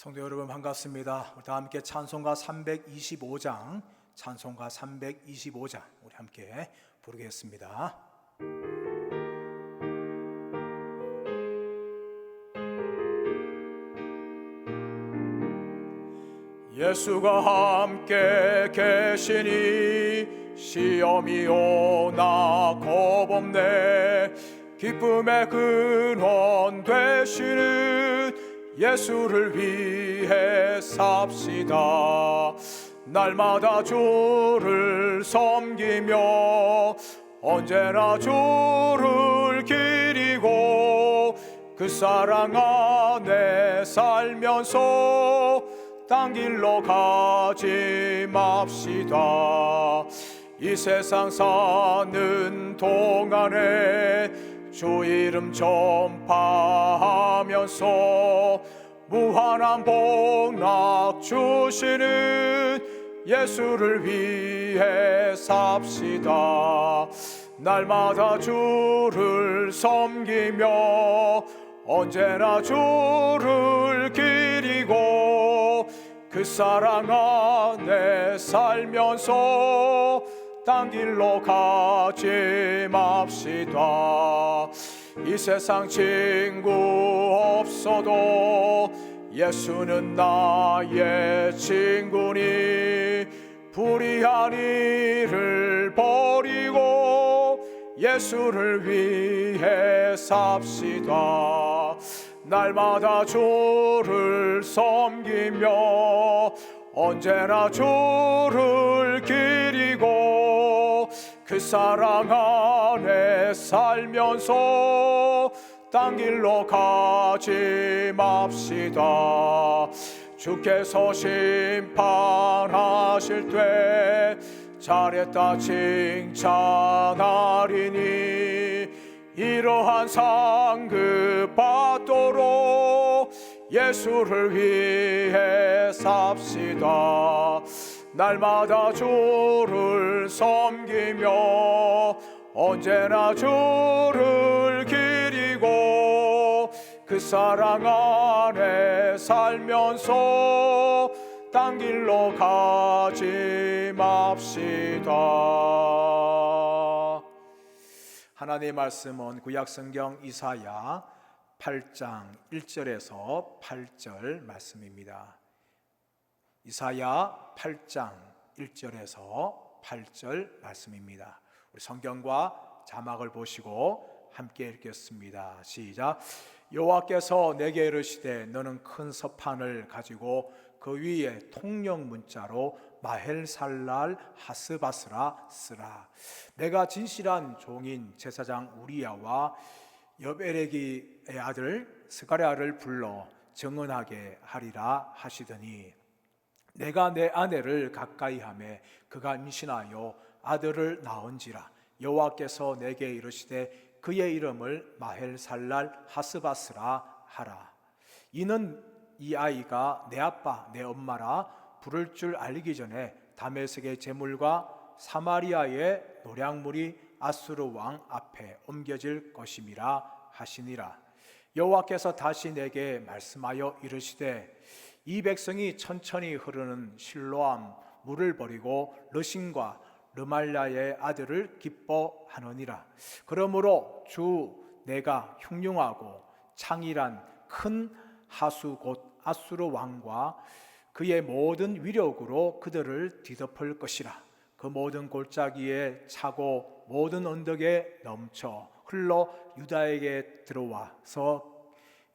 성도 여러분 반갑습니다. 우리 다 함께 찬송가 325장 우리 함께 부르겠습니다. 예수가 함께 계시니 시험이 오나 겁없네. 기쁨의 근원 되시는 예수를 위해 삽시다. 날마다 주를 섬기며 언제나 주를 기리고 그 사랑 안에 살면서 딴 길로 가지 맙시다. 이 세상 사는 동안에 주 이름 전파하면서 무한한 복락 주시는 예수를 위해 삽시다. 날마다 주를 섬기며 언제나 주를 기리고 그 사랑 안에 살면서 딴 길로 가지 맙시다. 이 세상 친구 없어도 예수는 나의 친구니 불의한 일을 버리고 예수를 위해 삽시다. 날마다 주를 섬기며 언제나 주를 기리고 그 사랑 안에 살면서 딴 길로 가지 맙시다. 주께서 심판하실 때 잘했다 칭찬하리니 이러한 상급 받도록 예수를 위해 삽시다. 날마다 주를 섬기며 언제나 주를 기리고 그 사랑 안에 살면서 딴 길로 가지 맙시다. 하나님의 말씀은 구약성경 이사야 8장 1절에서 8절 말씀입니다. 이사야 8장 1절에서 8절 말씀입니다. 우리 성경과 자막을 보시고 함께 읽겠습니다. 시작. 여호와께서 내게 이르시되 너는 큰 서판을 가지고 그 위에 통역 문자로 마헬살랄 하스바스라 쓰라. 내가 진실한 종인 제사장 우리야와 여베레기의 아들 스가랴를 불러 정언하게 하리라 하시더니 내가 내 아내를 가까이 하매 그가 임신하여 아들을 낳은지라. 여호와께서 내게 이르시되 그의 이름을 마헬살랄 하스바스라 하라. 이는 이 아이가 내 아빠 내 엄마라 부를 줄 알기 전에 다메섹의 제물과 사마리아의 노략물이 아수르 왕 앞에 옮겨질 것임이라 하시니라. 여호와께서 다시 내게 말씀하여 이르시되 이 백성이 천천히 흐르는 실로암 물을 버리고 르신과 르말랴의 아들을 기뻐하느니라. 그러므로 주 내가 흉흉하고 창일한 큰 하수 곧 아수르 왕과 그의 모든 위력으로 그들을 뒤덮을 것이라. 그 모든 골짜기에 차고 모든 언덕에 넘쳐 흘러 유다에게 들어와서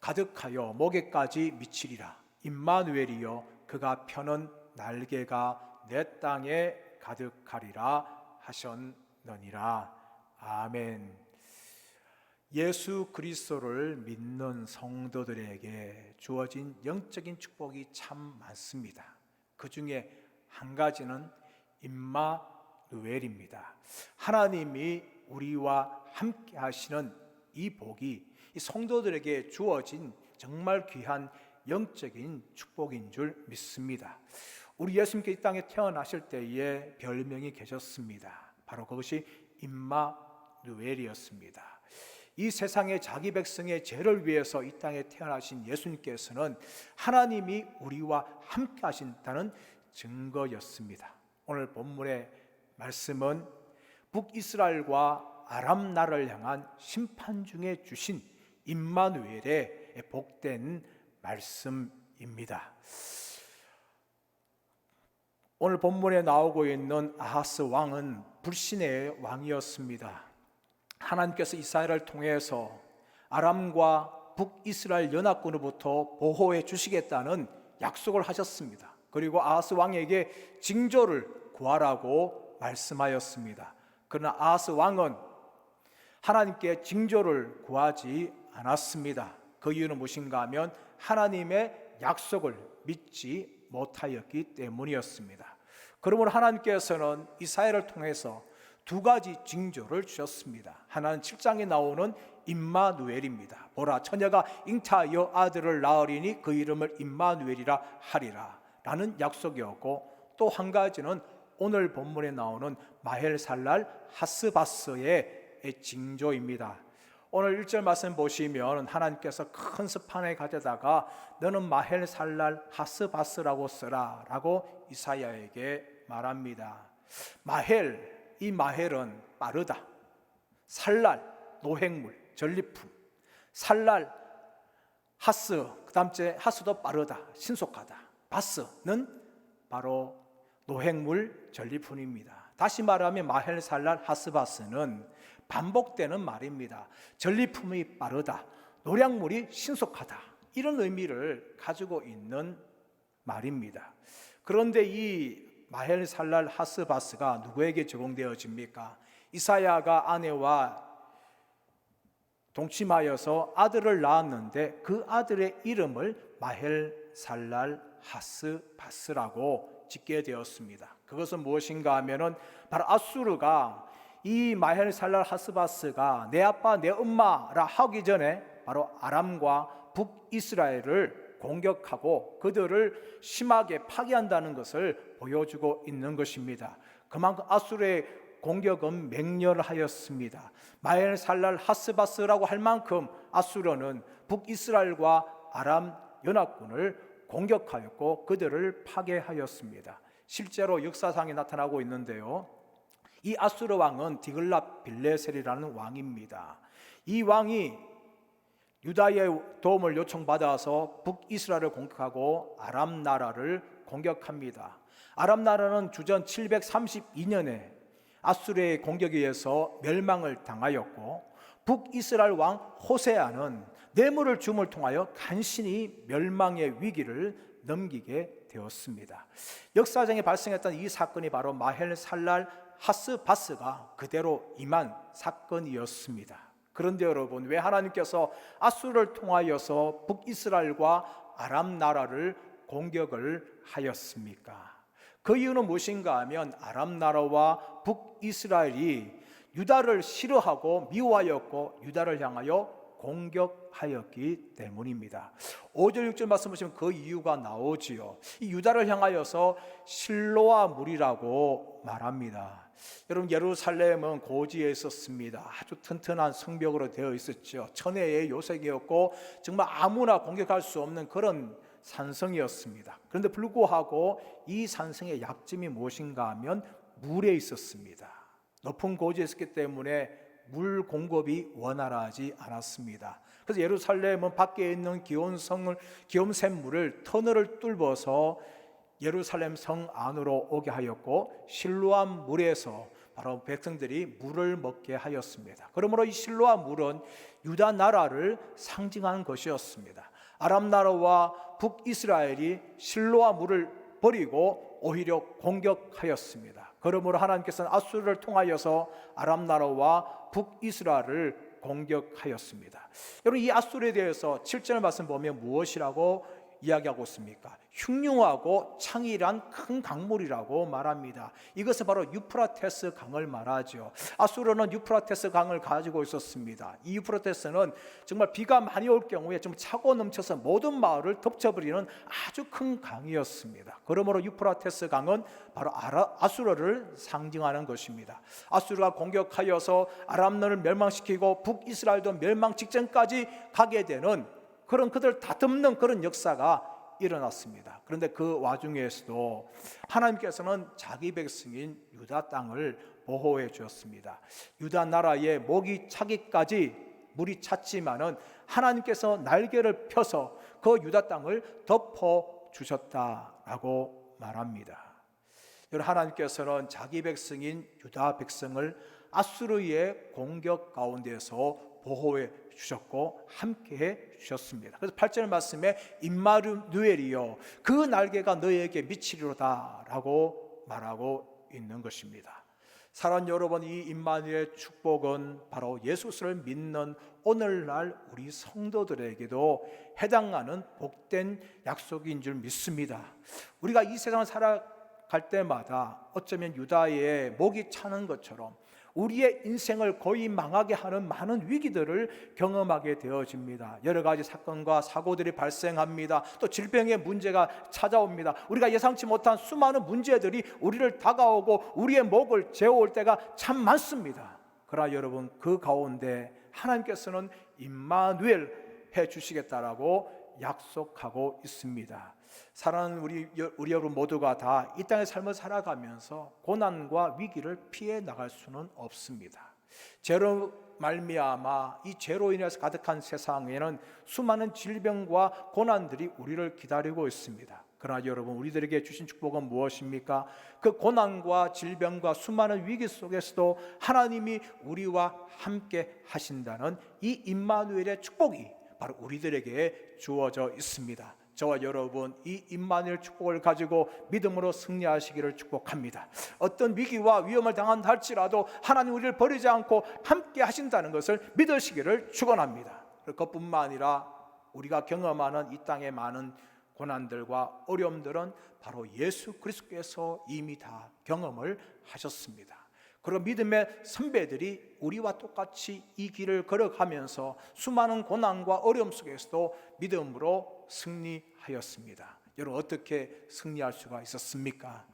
가득하여 목에까지 미치리라. 임마누엘이여 그가 펴는 날개가 내 땅에 가득하리라 하셨느니라. 아멘. 예수 그리스도를 믿는 성도들에게 주어진 영적인 축복이 참 많습니다. 그 중에 한 가지는 임마누엘입니다. 하나님이 우리와 함께 하시는 이 복이 이 성도들에게 주어진 정말 귀한 영적인 축복인 줄 믿습니다. 우리 예수님께 이 땅에 태어나실 때에 별명이 계셨습니다. 바로 그것이 임마누엘이었습니다. 이 세상의 자기 백성의 죄를 위해서 이 땅에 태어나신 예수님께서는 하나님이 우리와 함께 하신다는 증거였습니다. 오늘 본문의 말씀은 북이스라엘과 아람 나라를 향한 심판 중에 주신 임마누엘의 복된 말씀입니다. 오늘 본문에 나오고 있는 아하스 왕은 불신의 왕이었습니다. 하나님께서 이스라엘을 통해서 아람과 북이스라엘 연합군으로부터 보호해 주시겠다는 약속을 하셨습니다. 그리고 아하스 왕에게 징조를 구하라고 말씀하였습니다. 그러나 아하스 왕은 하나님께 징조를 구하지 않았습니다. 그 이유는 무엇인가 하면 하나님의 약속을 믿지 못하였기 때문이었습니다. 그러므로 하나님께서는 이사야를 통해서 두 가지 징조를 주셨습니다. 하나는 7장에 나오는 임마누엘입니다. 보라, 처녀가 잉타하여 아들을 낳으리니 그 이름을 임마누엘이라 하리라 라는 약속이었고, 또 한 가지는 오늘 본문에 나오는 마헬살랄 하스바스의 징조입니다. 오늘 1절 말씀 보시면 하나님께서 큰 스판에 가져다가 너는 마헬살랄 하스바스라고 쓰라 라고 이사야에게 말합니다. 이 마헬은 빠르다, 살랄 노획물 전리품, 살랄 하스, 그 다음째 하스도 빠르다 신속하다, 바스는 바로 노획물 전리품입니다. 다시 말하면 마헬살랄 하스바스는 반복되는 말입니다. 전리품이 빠르다, 노량물이 신속하다, 이런 의미를 가지고 있는 말입니다. 그런데 이 마헬살랄 하스바스가 누구에게 적용되어집니까? 이사야가 아내와 동침하여서 아들을 낳았는데 그 아들의 이름을 마헬살랄 하스바스라고 짓게 되었습니다. 그것은 무엇인가 하면은 바로 아수르가 이 마헬살랄 하스바스가 내 아빠 내 엄마라 하기 전에 바로 아람과 북이스라엘을 공격하고 그들을 심하게 파괴한다는 것을 보여주고 있는 것입니다. 그만큼 아수르의 공격은 맹렬하였습니다. 마헬살랄 하스바스라고 할 만큼 아수르는 북이스라엘과 아람 연합군을 공격하였고 그들을 파괴하였습니다. 실제로 역사상에 나타나고 있는데요, 이 아수르 왕은 디글랏 빌레셀이라는 왕입니다. 이 왕이 유다의 도움을 요청받아서 북이스라엘을 공격하고 아람 나라를 공격합니다. 아람 나라는 주전 732년에 아수르의 공격에 의해서 멸망을 당하였고, 북이스라엘 왕 호세아는 뇌물을 줌을 통하여 간신히 멸망의 위기를 넘기게 되었습니다. 역사상에 발생했던 이 사건이 바로 마헬살랄 하스바스가 그대로 임한 사건이었습니다. 그런데 여러분, 왜 하나님께서 아수르를 통하여서 북이스라엘과 아람 나라를 공격을 하였습니까? 그 이유는 무엇인가 하면 아람 나라와 북이스라엘이 유다를 싫어하고 미워하였고 유다를 향하여 공격하였기 때문입니다. 5절 6절 말씀 보시면 그 이유가 나오지요. 이 유다를 향하여서 실로아 물이라고 말합니다. 여러분, 예루살렘은 고지에 있었습니다. 아주 튼튼한 성벽으로 되어 있었죠. 천혜의 요새이었고 정말 아무나 공격할 수 없는 그런 산성이었습니다. 그런데 불구하고 이 산성의 약점이 무엇인가 하면 물에 있었습니다. 높은 고지에 있었기 때문에 물 공급이 원활하지 않았습니다. 그래서 예루살렘은 밖에 있는 기욤샘물을 터널을 뚫어서 예루살렘 성 안으로 오게 하였고, 실로암 물에서 바로 백성들이 물을 먹게 하였습니다. 그러므로 이 실로암 물은 유다 나라를 상징하는 것이었습니다. 아람 나라와 북이스라엘이 실로암 물을 버리고 오히려 공격하였습니다. 그러므로 하나님께서는 아수르를 통하여서 아람 나라와 북이스라엘을 공격하였습니다. 여러분, 이 아수르에 대해서 7절 말씀 보면 무엇이라고 이야기하고 있습니까? 흉흉하고 창이란 큰 강물이라고 말합니다. 이것은 바로 유프라테스 강을 말하죠. 아수르는 유프라테스 강을 가지고 있었습니다. 이 유프라테스는 정말 비가 많이 올 경우에 좀 차고 넘쳐서 모든 마을을 덮쳐버리는 아주 큰 강이었습니다. 그러므로 유프라테스 강은 바로 아수르를 상징하는 것입니다. 아수르가 공격하여서 아람나라를 멸망시키고 북이스라엘도 멸망 직전까지 가게 되는 그런 그들 다듬는 그런 역사가 일어났습니다. 그런데 그 와중에서도 하나님께서는 자기 백성인 유다 땅을 보호해 주었습니다. 유다 나라의 목이 차기까지 물이 찼지만은 하나님께서 날개를 펴서 그 유다 땅을 덮어 주셨다라고 말합니다. 여러분, 하나님께서는 자기 백성인 유다 백성을 아수르의 공격 가운데서 보호해 주셨고 함께해 주셨습니다. 그래서 8절 말씀에 임마누엘이여 그 날개가 너에게 미치리로다 라고 말하고 있는 것입니다. 사랑하는 여러분, 이 임마누엘 축복은 바로 예수를 믿는 오늘날 우리 성도들에게도 해당하는 복된 약속인 줄 믿습니다. 우리가 이 세상을 살아갈 때마다 어쩌면 유다의 목이 차는 것처럼 우리의 인생을 거의 망하게 하는 많은 위기들을 경험하게 되어집니다. 여러 가지 사건과 사고들이 발생합니다. 또 질병의 문제가 찾아옵니다. 우리가 예상치 못한 수많은 문제들이 우리를 다가오고 우리의 목을 재워올 때가 참 많습니다. 그러나 여러분, 그 가운데 하나님께서는 임마누엘 해 주시겠다라고 약속하고 있습니다. 사랑하는 우리 여러분 모두가 다 이 땅의 삶을 살아가면서 고난과 위기를 피해 나갈 수는 없습니다. 죄로 말미암아 이 죄로 인해서 가득한 세상에는 수많은 질병과 고난들이 우리를 기다리고 있습니다. 그러나 여러분, 우리들에게 주신 축복은 무엇입니까? 그 고난과 질병과 수많은 위기 속에서도 하나님이 우리와 함께 하신다는 이 임마누엘의 축복이 바로 우리들에게 주어져 있습니다. 저와 여러분, 이 임마누엘 축복을 가지고 믿음으로 승리하시기를 축복합니다. 어떤 위기와 위험을 당한다 할지라도 하나님 우리를 버리지 않고 함께 하신다는 것을 믿으시기를 축원합니다. 그것뿐만 아니라 우리가 경험하는 이 땅의 많은 고난들과 어려움들은 바로 예수 그리스도께서 이미 다 경험을 하셨습니다. 그리고 믿음의 선배들이 우리와 똑같이 이 길을 걸어가면서 수많은 고난과 어려움 속에서도 믿음으로 승리하였습니다. 여러분, 어떻게 승리할 수가 있었습니까?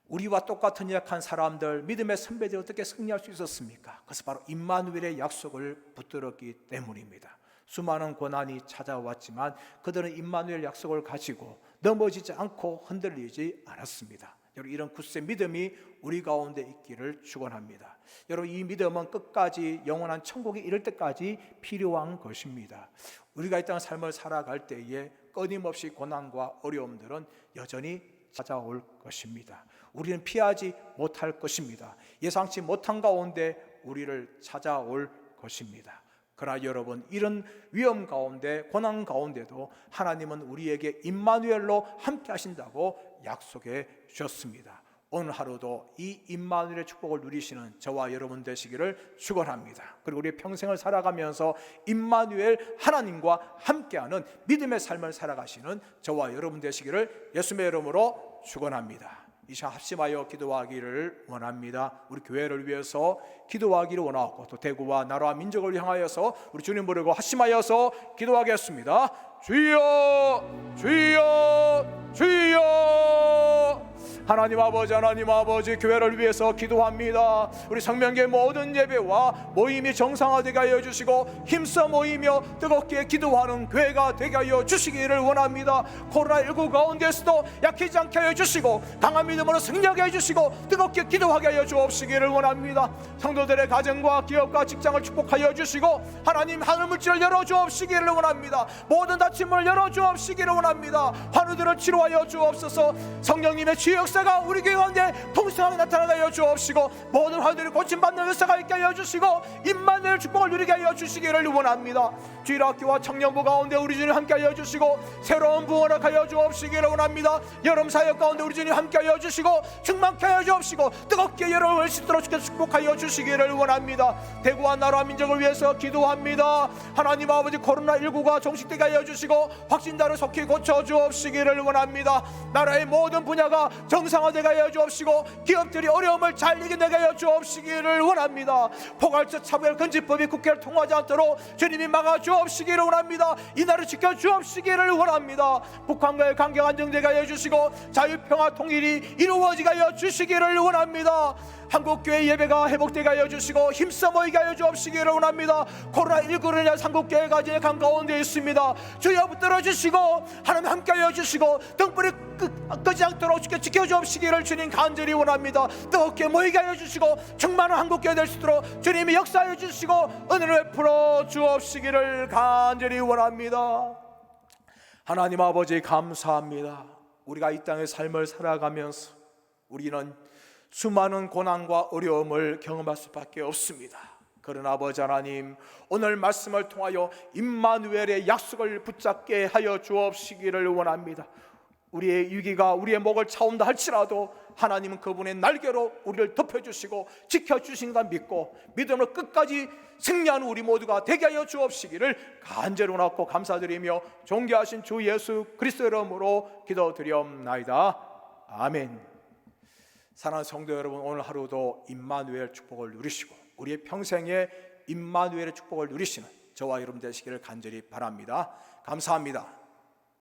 우리와 똑같은 약한 사람들, 믿음의 선배들이 어떻게 승리할 수 있었습니까? 그것은 바로 임마누엘의 약속을 붙들었기 때문입니다. 수많은 고난이 찾아왔지만 그들은 임마누엘 약속을 가지고 넘어지지 않고 흔들리지 않았습니다. 여러분, 이런 굳세 믿음이 우리 가운데 있기를 축원합니다. 여러분, 이 믿음은 끝까지 영원한 천국에 이를 때까지 필요한 것입니다. 우리가 이 땅 삶을 살아갈 때에 끊임없이 고난과 어려움들은 여전히 찾아올 것입니다. 우리는 피하지 못할 것입니다. 예상치 못한 가운데 우리를 찾아올 것입니다. 그러나 여러분, 이런 위험 가운데 고난 가운데도 하나님은 우리에게 임마누엘로 함께 하신다고 약속해 주셨습니다. 오늘 하루도 이 임마누엘의 축복을 누리시는 저와 여러분 되시기를 축원합니다. 그리고 우리 평생을 살아가면서 임마누엘 하나님과 함께하는 믿음의 삶을 살아가시는 저와 여러분 되시기를 예수님의 이름으로 축원합니다. 이 시간 합심하여 기도하기를 원합니다. 우리 교회를 위해서 기도하기를 원하고 또 대구와 나라와 민족을 향하여서 우리 주님 부르고 합심하여서 기도하겠습니다. 주여, 주여, 주여. 하나님 아버지, 교회를 위해서 기도합니다. 우리 성명계 모든 예배와 모임이 정상화되게 하여 주시고 힘써 모이며 뜨겁게 기도하는 교회가 되게 하여 주시기를 원합니다. 코로나19 가운데서도 약해지지 않게 하여 주시고 강한 믿음으로 승리하게 해 주시고 뜨겁게 기도하게 하여 주옵시기를 원합니다. 성도들의 가정과 기업과 직장을 축복하여 주시고 하나님 하늘 물질을 열어 주옵시기를 원합니다. 모든 닫힌 문을 열어 주옵시기를 원합니다. 환우들을 치료하여 주옵소서. 성령님의 주의 역사 역사가 우리 교회 가운데 풍성하게 나타나게 하여 주옵시고, 모든 화들이 고침받는 역사가 있게 하여 주시고, 임마누엘 축복을 누리게 하여 주시기를 원합니다. 주일학교와 청년부 가운데 우리 주님 함께 하여 주시고, 새로운 부흥을 하여 주옵시기를 원합니다. 여름 사역 가운데 우리 주님 함께 하여 주시고, 충만케 하여 주옵시고, 뜨겁게 여러분을 씻도록 축복하여 주시기를 원합니다. 대구와 나라 민족을 위해서 기도합니다. 하나님 아버지, 코로나19가 종식되게 하여 주시고, 확진자를 속히 고쳐 주옵시기를 원합니다. 나라의 모든 분야가 정상화되게 하여 주옵시고, 기업들이 어려움을 잘 이겨내게 하여 주옵시기를 원합니다. 포괄적 차별 금지법이 국회를 통하지 않도록 주님이 막아 주옵시기를 원합니다. 이 나라를 지켜 주옵시기를 원합니다. 북한과의 관계가 안정되게 하여 주시고, 자유평화 통일이 이루어지게 하여 주시기를 원합니다. 한국교회 예배가 회복되게 하여 주시고, 힘써 모이게 하여 주옵시기를 원합니다. 코로나19로 인해 한국교회가 이제 강 가운데 있습니다. 주여 붙들어 주시고, 하나님 함께 하여 주시고, 등불이 끄지 않도록 지켜 주옵시기를 주님 간절히 원합니다. 뜨겁게 모이게 하여 주시고, 충만한 한국교회 될 수 있도록 주님이 역사하여 주시고, 은혜를 베풀어 주옵시기를 간절히 원합니다. 하나님 아버지, 감사합니다. 우리가 이 땅의 삶을 살아가면서 우리는 수많은 고난과 어려움을 경험할 수밖에 없습니다. 그러나 아버지 하나님, 오늘 말씀을 통하여 임마누엘의 약속을 붙잡게 하여 주옵시기를 원합니다. 우리의 위기가 우리의 목을 차온다 할지라도 하나님은 그분의 날개로 우리를 덮여주시고 지켜주신다 믿고, 믿음으로 끝까지 승리하는 우리 모두가 되게 하여 주옵시기를 간절히 원하고 감사드리며, 존귀하신 주 예수 그리스도의 이름으로 기도드리옵나이다. 아멘. 사랑하는 성도 여러분, 오늘 하루도 임마누엘 축복을 누리시고, 우리의 평생에 임마누엘의 축복을 누리시는 저와 여러분 되시기를 간절히 바랍니다. 감사합니다.